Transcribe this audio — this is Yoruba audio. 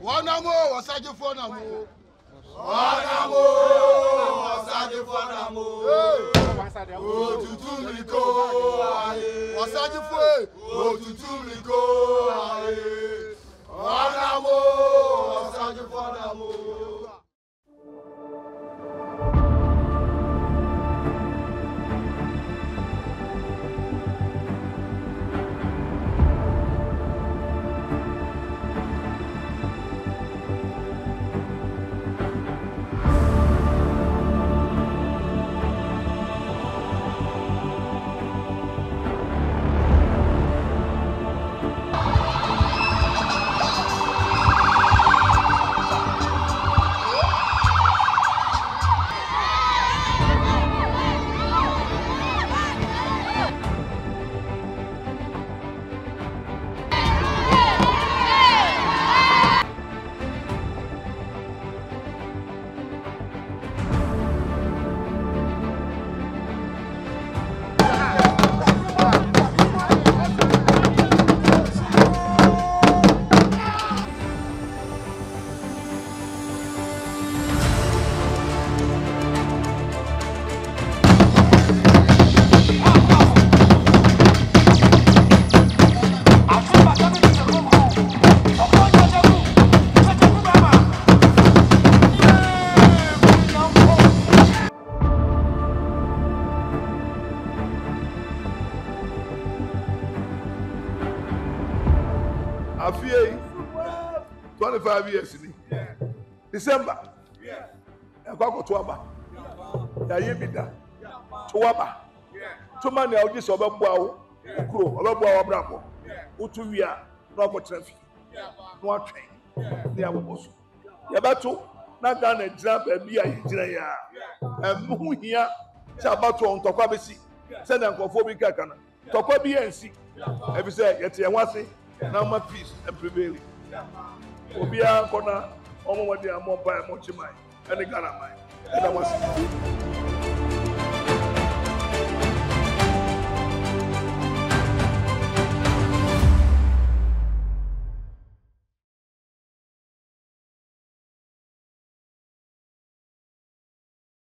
Wanamo wasaje fonamo. Wanamo wasaje fonamo. Otutu liko aye. Wasaje fo. Otutu liko aye. Wanamo wasaje fonamo. Afie 25 years ni December akwa to aba ya yebida to aba to man ya odi so obegbo awo kuro obegbo awo brabo utu wia no ko trafi no atwen ni aboboso ya bato na Ghana jira ba bia yira ya emu hia cha bato on tokwa besi se na nkofo bi kaka na tokwa bi yansi ebi se yete yanwase na ma peace and prevailing. Obia kona omo wadi amon pa mo chimai. Eni Ghana mai.